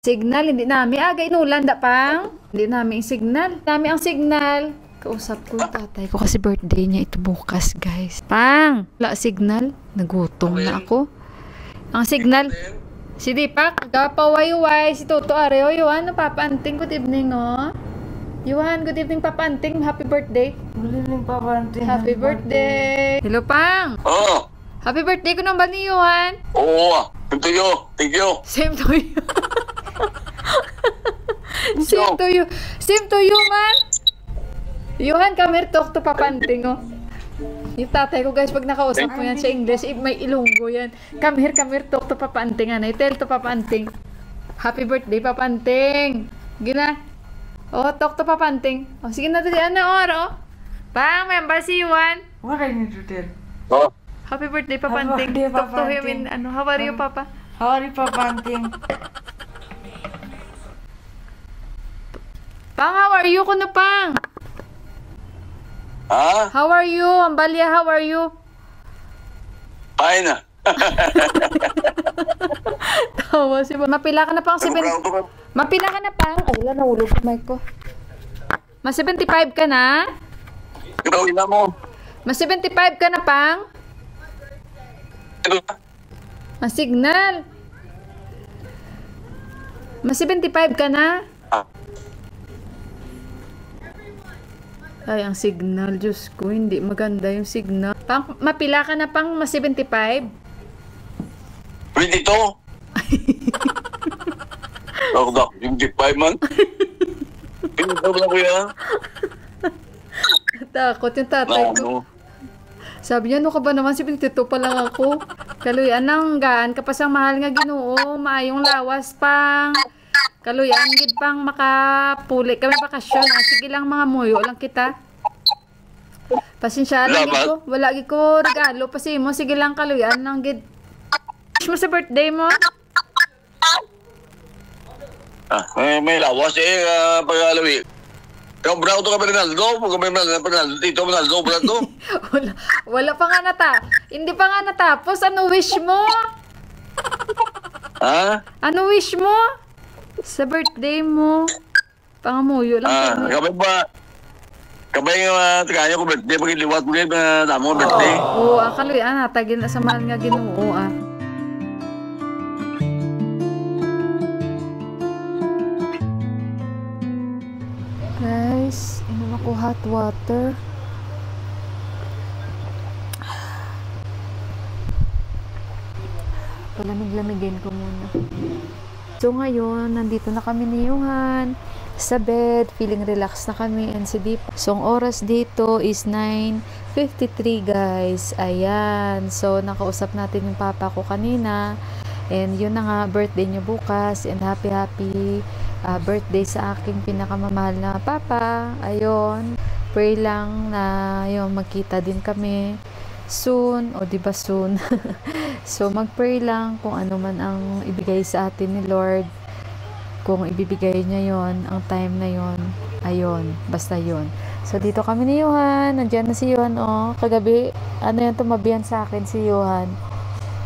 Signal, hindi namin. Aga, inulan da pang. Hindi namin signal. Dami ang signal. Kausap ko yung tatay ko kasi birthday niya ito bukas, guys. Pang! Wala signal. Nagutom na ako. Ang signal. Si Dipak, kapaway-way. Si Toto Areo. Yuhan, Papa Anting. Good evening, oh. Yuhan, good evening, Papa Anting. Happy birthday. Good evening, Papa Anting. Happy birthday. Hello, Pang. Oh, Happy birthday ko naman ni Yuhan. oo. Thank you. Thank you. Same to you. Same to you. Same to you, man. Yuhan, come here, talk to Papa Anting, oh. Yung tatay ko, guys, pag nakausap mo yan sa English, may Ilonggo yan. Come here, talk to Papa Anting, anay. Tell to Papa Anting. Happy birthday, Papa Anting. Gina. Oh, talk to Papa Anting. Oh, sige na, dali. Ano, oro? Pang, member si Yuhan. What I need to tell? Oh, Happy birthday, Papa Happy Anting. birthday, Talk to Papa him in, Anting. how are you, Papa? How are you, Papa Anting? Pang, how are you? Kuno, Pang? ha? How are you? Ambalia, how are you? Fine. Tawa si Mapila ka na pang 7. Mapila ka na pang. Ay, wala, nahulog yung mic ko. Mas 75 ka na? Gawin na mo. Mas 75 ka na pang? Mas signal. Mas 75 ka na? Ay, ang signal. Diyos ko, hindi maganda yung signal. Pang, mapila ka na pang mas 75? Pwede ito. Ako na, yung G5 man. Pinito lang ko yan. Takot yung tatay ko. Sabi niya, ano ka ba naman? 72 pa lang ako. Kaluyan nang gaan, kapasang mahal nga Ginoo, maayong lawas pang. Kaluyan, gid pang makapuli kami bakasyon. Sige lang mga muyo lang kita. Pasensya lang gid ko. Wala gid ko regalo pa mo. Sige lang kaluyan lang gid. Wish mo sa birthday mo. May lawas pag-alawi. Ikaw bravo to ka Bernaldo, pag may Bernaldo, dito Bernaldo. Wala pa nga hindi pa nga natapos. Ano wish mo? Ha? Ano wish mo? Sa birthday mo. Pangamuyo lang. Kabay ba? Kabay nga taganya ko birthday, pag iliwat mo kayo na damo birthday. Oo, kaluyan natagin na sa mahal nga Ginoo ah. Guys, inom ako hot water. Palamig-lamigin ko muna. So ngayon, nandito na kami ni Yuhan sa bed, feeling relax na kami and si Deep. So ang oras dito is 9:53 guys. Ayan. So nakausap natin yung papa ko kanina. And yun na nga, birthday niya bukas. And happy birthday sa aking pinakamamahal na papa. Ayun. Pray lang na yun, magkita din kami soon. O diba soon? So mag-pray lang kung ano man ang ibigay sa atin ni Lord. Kung ibibigay niya yon ang time na yon. Ayun. Basta yon. So dito kami ni Yuhan. Nandiyan na si Yuhan oh. Kagabi, ano yan, tumabihan sa akin si Yuhan.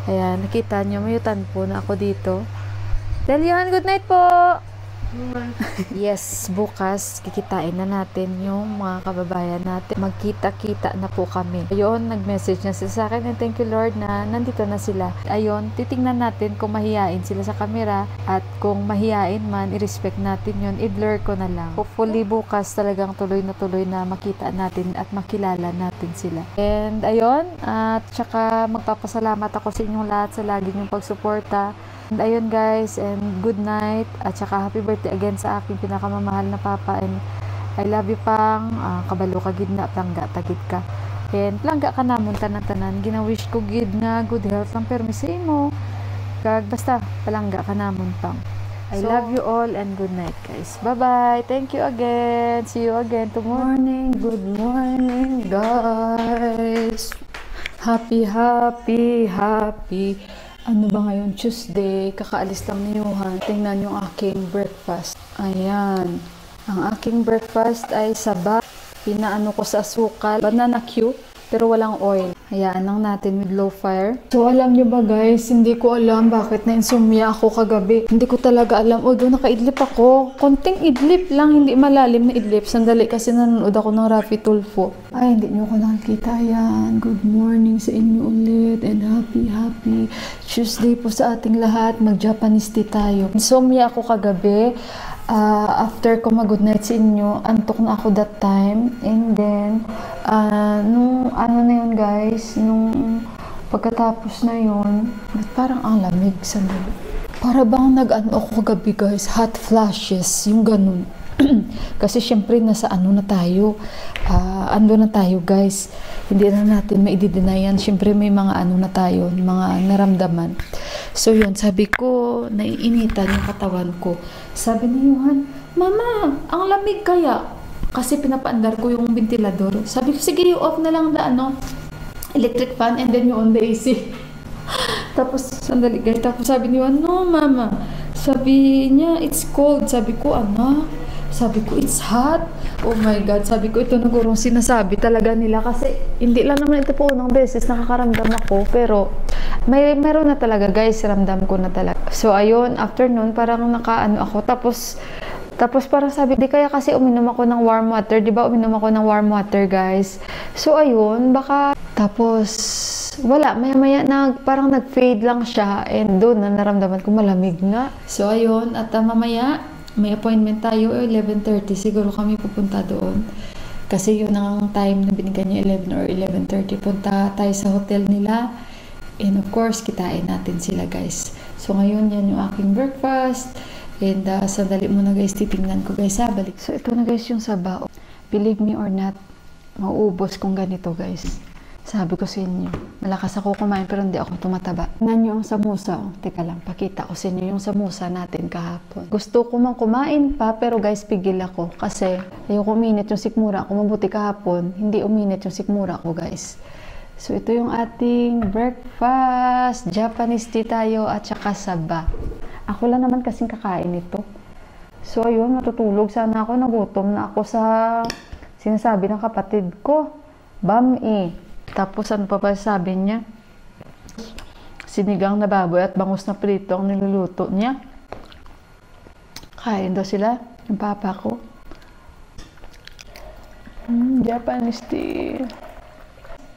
Ayan, nakita nyo, mayutan po na ako dito. Dahil Yuhan, good night po! Yes, bukas kikitain na natin yung mga kababayan natin. Magkita-kita na po kami. Ayun, nag-message na sila sa akin and thank you Lord na nandito na sila. Ayun, titingnan natin kung mahihain sila sa camera at kung mahihain man, i-respect natin yun, i-blur ko na lang. Hopefully bukas talagang tuloy na makita natin at makilala natin sila. And ayun, at saka magpapasalamat ako sa inyong lahat sa lagi niyong pagsuporta. And ayun guys, and good night at saka happy birthday again sa aking pinakamamahal na papa and I love you pang kabalo ka gid na plangga tagid ka and plangga ka namon tanan-tanan gina-wish ko gid nga good health ang permise mo kag basta palangga ka namon pang. I love you all and good night guys. Bye bye. Thank you again. See you again tomorrow. Good morning guys. Happy ano ba ngayon? Tuesday. Kakaalis lang ni Yuhan. Tingnan yung aking breakfast. Ayan. Ang aking breakfast ay saba. Pinaano ko sa asukal. Banana Q. pero walang oil. Hayaan lang natin with low fire. So alam nyo ba guys, hindi ko alam bakit na-insomnia ako kagabi. Hindi ko talaga alam. Although naka-idlip ako, konting idlip lang, hindi malalim na idlip. Sandali kasi nanonood ako ng Rafi Tulfo. Ay, hindi nyo ko nakikita yan. Good morning sa inyo ulit and happy Tuesday po sa ating lahat. Mag-Japanese tea tayo. Insomnia ako kagabi. After ko mag-good night sa inyo, antok na ako that time. And then, nung ano na yun guys, nung pagkatapos na yun, parang ang lamig sandali. Para bang nag-ano ako kagabi guys, hot flashes, yung ganun. Kasi syempre nasa ano na tayo, ando na tayo guys. Hindi na natin maidideny yan. Syempre may mga ano na tayo, mga naramdaman. So yun, sabi ko, naiinitan yung katawan ko. Sabi ni Johan, Mama, ang lamig kaya? Kasi pinapaandar ko yung ventilador. Sabi ko, sige, you off na lang na electric fan and then you on the AC. Tapos, sandali guys. Tapos sabi ni Johan, no Mama. Sabi niya, it's cold. Sabi ko, ano? Sabi ko, it's hot. Oh my God. Sabi ko, ito nagurong sinasabi talaga nila. Kasi, hindi lang naman ito po unang beses nakakaramdam ako. Pero, meron na talaga guys. Ramdam ko na talaga. So, ayun. After nun, parang nakaano ako. Tapos parang sabi, di kaya kasi uminom ako ng warm water. Di ba uminom ako ng warm water guys? So, ayun. Baka, tapos, wala. Maya-maya, parang nag-fade lang siya. And doon, naramdaman ko malamig nga. So, ayun. At mamaya, may appointment tayo, 11:30. Siguro kami pupunta doon. Kasi yun ang time na binigyan niya, 11 or 11:30. Punta tayo sa hotel nila. And of course, kitain natin sila guys. So ngayon, yan yung aking breakfast. And sandali muna guys, titingnan ko guys. Balik. So ito na guys yung sabaw. Believe me or not, mauubos kong ganito guys. Sabi ko sa inyo, malakas ako kumain pero hindi ako tumataba. Tingnan nyo ang samusa. Teka lang, pakita ko sa inyo yung samusa natin kahapon. Gusto ko mang kumain pa pero guys, pigil ako. Kasi ayoko uminit yung sikmura ko. Mabuti kahapon, hindi uminit yung sikmura ko guys. So ito yung ating breakfast. Japanese tea tayo at saka saba. Ako lang naman kasing kakain ito. So ayun, matutulog sana ako. Nagutom na ako sa sinasabi ng kapatid ko. Bami. Tapos ano pa ba sabi niya? Sinigang na baboy at bangus na prito ang niluluto niya. Kain daw sila, yung papa ko. Japanese tea.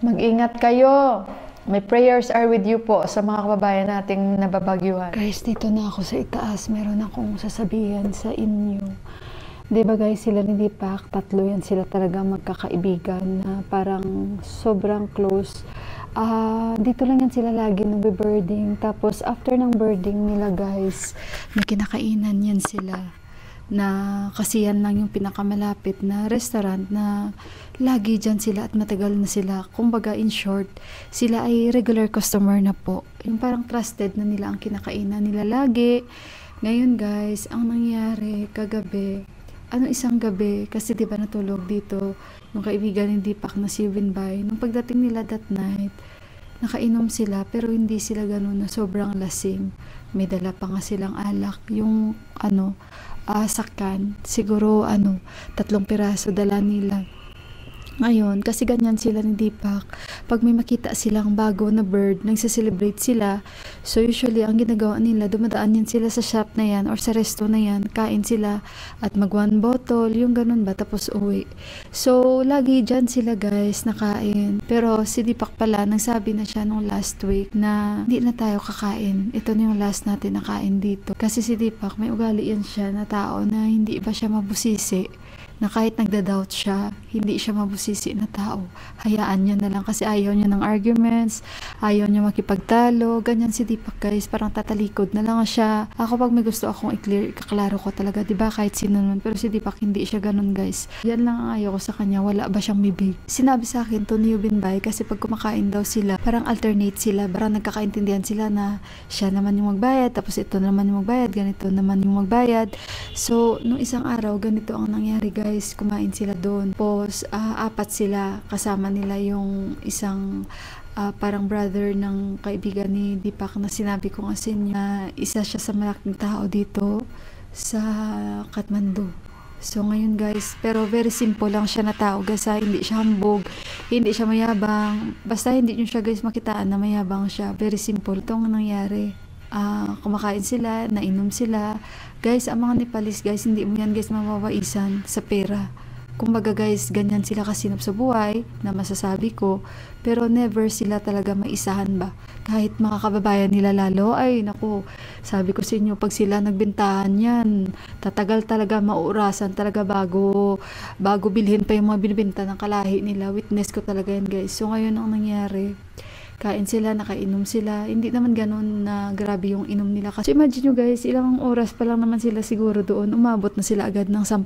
Mag-ingat kayo. My prayers are with you po sa mga kababayan nating nababagyuhan. Guys, dito na ako sa itaas. Meron akong sasabihan sa inyo. Diba guys, sila ni Deepak, tatlo yan sila talaga magkakaibigan na parang sobrang close. Dito lang yan sila lagi nagbe-birding. Tapos after ng birding nila guys, may kinakainan yan sila. Na kasi yan lang yung pinakamalapit na restaurant na lagi dyan sila at matagal na sila. Kumbaga in short, sila ay regular customer na po. Yung parang trusted na nila ang kinakainan nila lagi. Ngayon guys, ang nangyari kagabi, isang gabi, kasi di ba natulog dito yung kaibigan ni Deepak na si Winbay. Nung pagdating nila that night, nakainom sila pero hindi sila ganun na sobrang lasing. May dala pa nga silang alak. Yung sakan, siguro 3 piraso dala nila. Ngayon, kasi ganyan sila ni Deepak. Pag may makita silang bago na bird, nagsa-celebrate sila. So usually, ang ginagawa nila, dumadaan yan sila sa shop na yan or sa resto na yan, kain sila at mag 1 bottle, yung ganun ba, tapos uwi. So, lagi dyan sila guys, nakain. Pero si Deepak pala, nagsabi na siya nung last week na hindi na tayo kakain. Ito na yung last natin nakain dito. Kasi si Deepak, may ugali yan siya na tao na hindi ba siya mabusisi. Na kahit nagda-doubt siya, hindi siya mabusisi na tao. Hayaan niya na lang kasi ayaw niya ng arguments, ayaw niya makipagtalo, ganyan si Deepak guys, parang tatalikod na lang siya. Ako pag may gusto akong i-clear, ikaklaro ko talaga, diba kahit sino naman, pero si Deepak hindi siya ganun guys. Yan lang ang ayaw ko sa kanya, wala ba siyang bibig. Sinabi sa akin to ni Binbay kasi pag kumakain daw sila, parang alternate sila, parang nagkakaintindihan sila na siya naman yung magbayad, tapos ito naman yung magbayad, ganito naman yung magbayad. So, nung isang araw, ganito ang nangyari guys. Kumain sila doon. Tapos, 4 sila. Kasama nila yung isang parang brother ng kaibigan ni Deepak na sinabi ko kasi na isa siya sa malaking tao dito sa Kathmandu. So ngayon guys, pero very simple lang siya na tao guys, ha? Hindi siya hambog, hindi siya mayabang, basta hindi nyo siya guys makitaan na mayabang siya, very simple itong nangyari. Kumakain sila, nainom sila guys. Ang mga Nepalis guys, hindi mo yan guys mawawaisan sa pera. Kumbaga guys, ganyan sila kasinop sa buhay na masasabi ko, pero never sila talaga maisahan ba. Kahit mga kababayan nila lalo, ay naku, sabi ko sa inyo, pag sila nagbentahan yan, tatagal talaga, mauurasan talaga bago bilhin pa yung mga binibenta ng kalahi nila. Witness ko talaga yan guys. So ngayon ang nangyari, kain sila, nakainom sila. Hindi naman ganun na grabe yung inom nila. Kasi imagine nyo guys, ilang oras pa lang naman sila siguro doon. Umabot na sila agad ng 10,000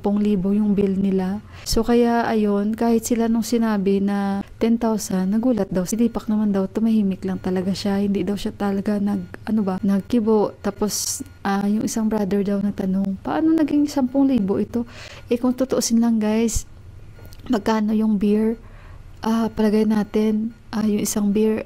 yung bill nila. So kaya ayun, kahit sila nung sinabi na 10,000, nagulat daw. Si Deepak naman daw, tumahimik lang talaga siya. Hindi daw siya talaga nagkibo. Tapos yung isang brother daw nagtanong, paano naging 10,000 ito? Kung tutuusin lang guys, magkano yung beer? Palagay natin, yung isang beer,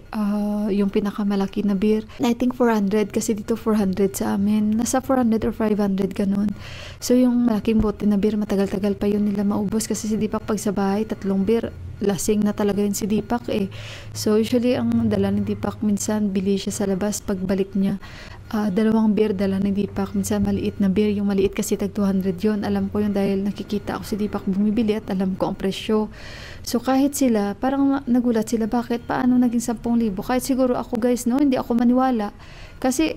yung pinakamalaki na beer, I think 400, kasi dito 400 sa amin, nasa 400 or 500 ganun. So yung malaking bote na beer, matagal-tagal pa yun nila maubos, kasi si Deepak pag sa bahay, 3 beer, lasing na talaga yun si Deepak So usually ang dala ni Deepak, minsan bili siya sa labas, pagbalik niya 2 beer dala ni Deepak, minsan maliit na beer, yung maliit kasi tag 200 yun, alam ko yun dahil nakikita ako si Deepak bumibili at alam ko ang presyo. So kahit sila, parang nagulat sila, bakit, paano naging 10,000? Kahit siguro ako guys, no, hindi ako maniwala. Kasi,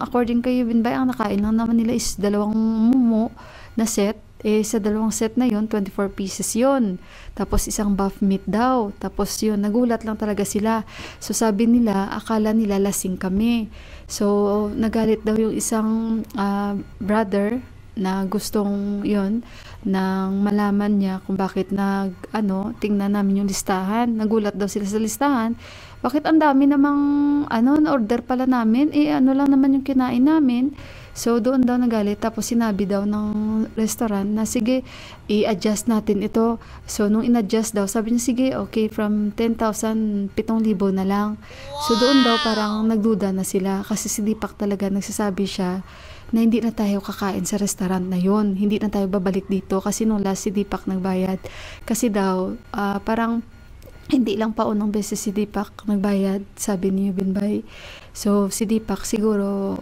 according kay Yubin Bay, ang nakain lang naman nila is 2 mumo na set. Sa 2 set na yon 24 pieces yon. Tapos isang buff meat daw. Tapos yun, nagulat lang talaga sila. So sabi nila, akala nila lasing kami. So, nagalit daw yung isang brother na gustong yon nang malaman niya kung bakit tingnan namin yung listahan. Nagulat daw sila sa listahan. Bakit ang dami namang na-order pala namin? Lang naman yung kinain namin. So doon daw nagalit, tapos sinabi daw ng restaurant na sige, i-adjust natin ito. So nung in-adjust daw, sabi niya sige, okay, from 10,000, 7,000 na lang. So doon daw parang nagduda na sila, kasi si Deepak talaga nagsasabi siya na hindi na tayo kakain sa restaurant na yon, hindi na tayo babalik dito, kasi nung last si Deepak nagbayad. Kasi daw parang hindi lang pa unang beses si Deepak nagbayad, sabi ni Yubin Bay. So si Deepak siguro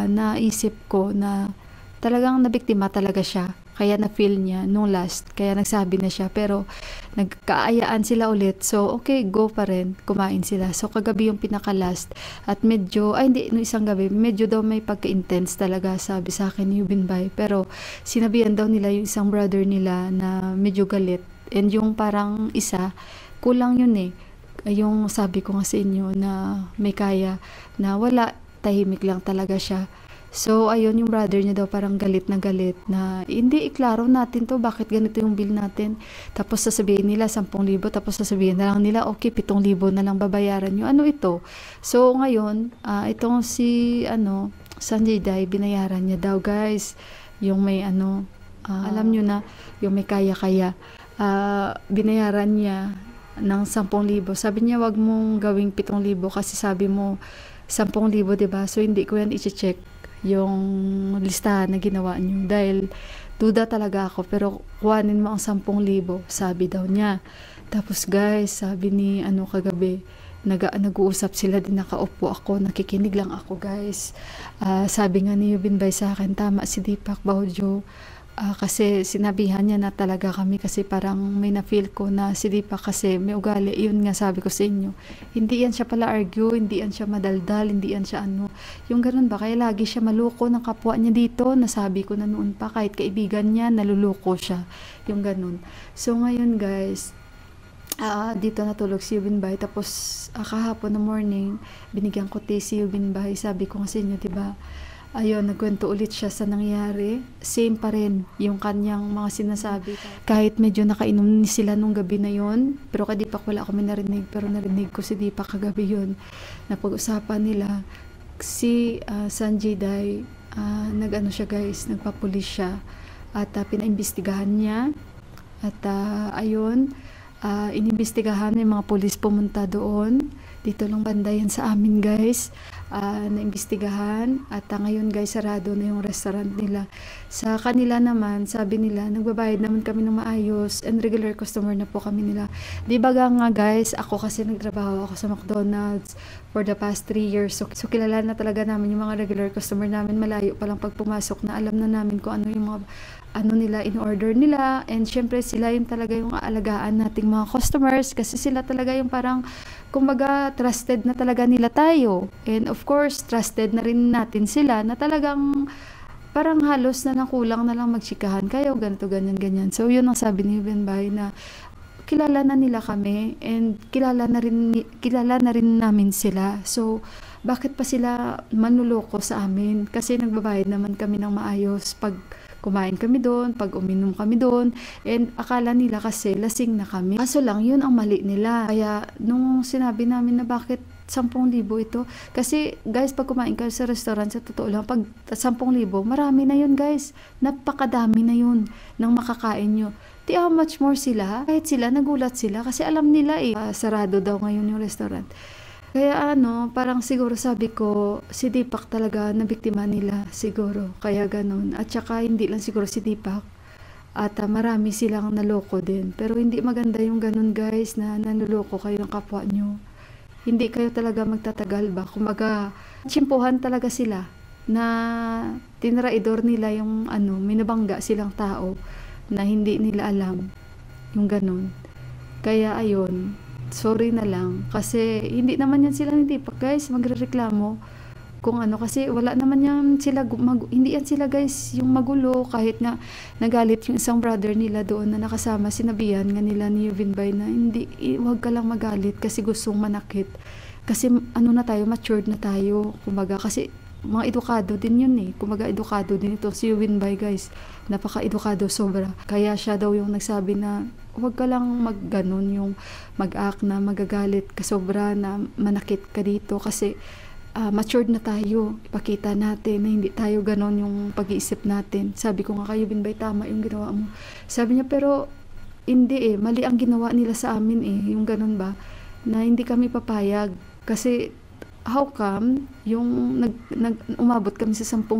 naisip ko na talagang nabiktima talaga siya, kaya na-feel niya nung last, kaya nagsabi na siya, pero nagkaayaan sila ulit. So okay, go pa rin, kumain sila. So kagabi yung pinaka-last, at medyo, no, isang gabi, medyo daw may pagka-intense talaga, sabi sa akin ni Yubin Bay. Pero sinabihan daw nila yung isang brother nila na medyo galit, and yung parang isa, kulang yun yung sabi ko nga sa inyo na may kaya, na wala, tahimik lang talaga siya. So ayun, yung brother niya daw parang galit na hindi iklaro natin to, bakit ganito yung bill natin, tapos sasabihin nila 10,000, tapos sasabihin na lang nila okay, 7,000 na lang babayaran nyo, ito. So ngayon itong si Sanjay Day, binayaran niya daw guys, yung may alam nyo na, yung may kaya binayaran niya ng 10,000. Sabi niya, wag mong gawing 7,000 kasi sabi mo 10,000, diba? So hindi ko yan i-check yung listahan na ginawa niyo, dahil duda talaga ako, pero kuhanin mo ang 10,000, sabi daw niya. Tapos guys, sabi ni kagabi, nag-uusap sila din, nakaupo ako, nakikinig lang ako guys. Sabi nga ni Yubin Bay sa akin, tama si Deepak Baudjo, kasi sinabihan niya na talaga kami, kasi parang may na-feel ko na si Deepak kasi may ugali. Yun nga sabi ko sa inyo, hindi yan siya pala argue, hindi yan siya madaldal, hindi yan siya yung ganun ba, kaya lagi siya maluko ng kapwa niya dito. Nasabi ko na noon pa, kahit kaibigan niya, naluluko siya, yung ganun. So ngayon guys, dito natulog si Yubin Bay. Tapos kahapon na morning, binigyan ko tea si Yubin Bay. Sabi ko sa inyo, diba, ayun, nagkwento ulit siya sa nangyari. Same pa rin yung kanyang mga sinasabi. Kahit medyo nakainom sila nung gabi na yon, pero kay Deepak wala kami narinig, pero narinig ko si Deepak kagabi yun. Napag-usapan nila, si Sanjay Day, siya guys, nagpapulis siya, at pinaimbestigahan niya, at ayun, inimbestigahan, yung mga pulis pumunta doon, dito lang banda yan sa amin guys. naimbestigahan at ngayon guys sarado na yung restaurant nila. Sa kanila naman sabi nila nagbabayad naman kami ng maayos and regular customer na po kami nila. Di ba nga guys, ako kasi nagtrabaho ako sa McDonald's for the past 3 years, so kilala na talaga namin yung mga regular customer namin. Malayo pa lang pag pumasok na alam na namin kung ano yung mga nila in order nila, and syempre sila yung talaga yung aalagaan nating mga customers kasi sila talaga yung parang kumbaga trusted na talaga nila tayo, and of course trusted na rin natin sila na talagang parang halos na nakulang na lang magsikahan kayo ganito ganyan. So yun ang sabi ni Benbay na kilala na nila kami and kilala na rin namin sila, so bakit pa sila manluloko sa amin kasi nagbabayad naman kami ng maayos pag kumain kami doon, pag uminom kami doon, and akala nila kasi lasing na kami. Kaso lang, yun ang mali nila. Kaya, nung sinabi namin na bakit 10,000 ito, kasi guys, pag kumain kayo sa restaurant, sa totoo lang, pag 10,000, marami na yun guys. Napakadami na yun ng makakain nyo. Di how much more sila? Kahit sila, nagulat sila kasi alam nila sarado daw ngayon yung restaurant. Kaya parang siguro sabi ko, si Deepak talaga na biktima nila siguro. Kaya ganun. At saka hindi lang siguro si Deepak. At marami silang naloko din. Pero hindi maganda yung ganun guys na nanuloko kayo ng kapwa nyo. Hindi kayo talaga magtatagal ba? Kumaga, tsimpuhan talaga sila na tinraidor nila yung minabangga silang tao na hindi nila alam yung ganun. Kaya ayun, sorry na lang kasi hindi naman yan sila hindi pa guys magrereklamo kung kasi wala naman yan sila hindi yan sila guys yung magulo, kahit nga nagalit yung isang brother nila doon na nakasama, sinabihan nga nila ni Benbay na hindi, wag ka lang magalit kasi gustong manakit kasi na tayo, matured na tayo kumbaga, kasi mga edukado din yun kumbaga edukado din ito si Benbay guys, napaka-edukado sobra, kaya siya daw yung nagsabi na huwag ka lang magganon yung mag-act na magagalit ka sobra na manakit ka dito kasi matured na tayo, ipakita natin na hindi tayo ganon yung pag-iisip natin. Sabi ko nga kayo Benbay, tama yung ginawa mo. Sabi niya pero hindi mali ang ginawa nila sa amin yung ganon ba na hindi kami papayag kasi how come yung umabot kami sa 10,000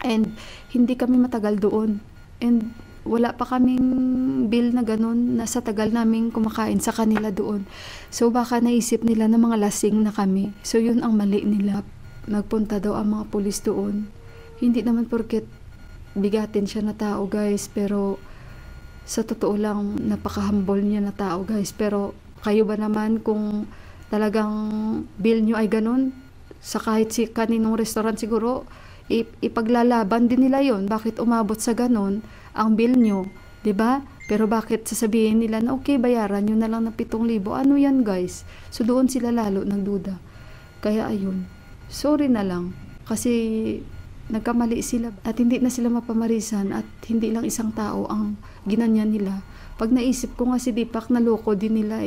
and hindi kami matagal doon and wala pa kaming bill na ganun na sa tagal naming kumakain sa kanila doon. So baka naisip nila na mga lasing na kami. So yun ang mali nila. Nagpunta daw ang mga pulis doon. Hindi naman porket bigatin siya na tao guys, pero sa totoo lang napaka-humble niya na tao guys. Pero kayo ba naman kung talagang bill nyo ay ganun, sa kahit si kaninong restaurant siguro ipaglalaban din nila yon. Bakit umabot sa ganun ang bill nyo, 'di ba? Pero bakit sasabihin nila na okay, bayaran nyo na lang ng 7,000? Ano yan guys? So doon sila lalo nagduda. Kaya ayun, sorry na lang kasi nagkamali sila at hindi na sila mapamarisan at hindi lang isang tao ang ginanyan nila. Pag naisip ko nga si Deepak, naloko din nila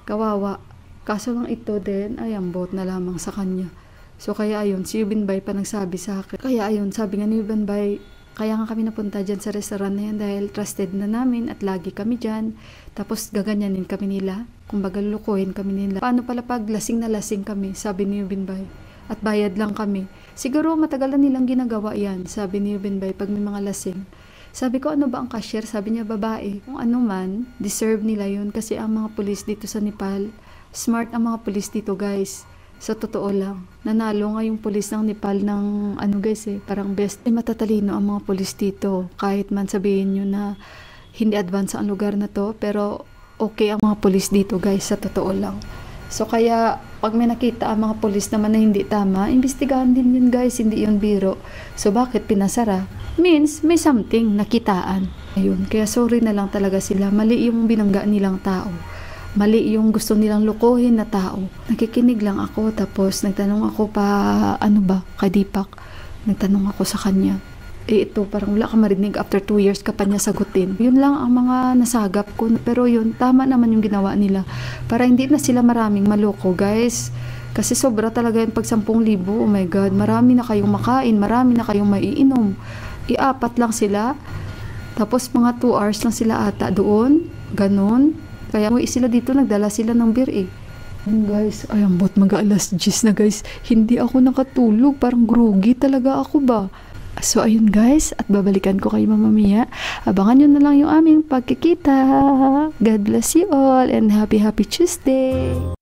kawawa. Kaso lang ito din ay ambot na lamang sa kanya. So kaya ayun, si Benbay pa nagsabi sa akin. Kaya ayun, sabi nga ni Benbay, kaya nga kami napunta dyan sa restaurant na yan dahil trusted na namin at lagi kami dyan. Tapos gaganyanin kami nila. Kumbaga lulukuhin kami nila. Paano pala pag lasing na lasing kami, sabi ni Benbay. At bayad lang kami. Siguro matagal na nilang ginagawa yan, sabi ni Benbay, pag may mga lasing. Sabi ko, ano ba ang cashier? Sabi niya, babae. Kung ano man, deserve nila yun kasi ang mga pulis dito sa Nepal, smart ang mga pulis dito guys. Sa totoo lang, nanalo nga yung pulis ng Nepal ng guys parang best. Matatalino ang mga pulis dito. Kahit man sabihin nyo na hindi advance ang lugar na to, pero okay ang mga pulis dito guys, sa totoo lang. So kaya, pag may nakita ang mga pulis naman na hindi tama, imbestigahan din yun guys, hindi yun biro. So bakit pinasara? Means may something nakitaan. Ayun, kaya sorry na lang talaga sila. Mali yung binangga nilang tao. Mali yung gusto nilang lukuhin na tao. Nakikinig lang ako, tapos nagtanong ako pa, kay Deepak. Nagtanong ako sa kanya. Ito, parang wala ka marinig, after 2 years ka pa niya sagutin. Yun lang ang mga nasagap ko. Pero yun, tama naman yung ginawa nila. Para hindi na sila maraming maloko, guys. Kasi sobra talaga yung pag 10,000. Oh my God, marami na kayong makain, marami na kayong maiinom. 4 lang sila. Tapos mga 2 hours lang sila ata doon. Ganon. Kaya sila dito, nagdala sila ng beer Guys, ay ambot mag-alas 10 na guys. Hindi ako nakatulog. Parang groggy talaga ako ba? So ayun guys, at babalikan ko kayo mamaya. Abangan nyo na lang yung aming pagkikita. God bless you all and happy Tuesday!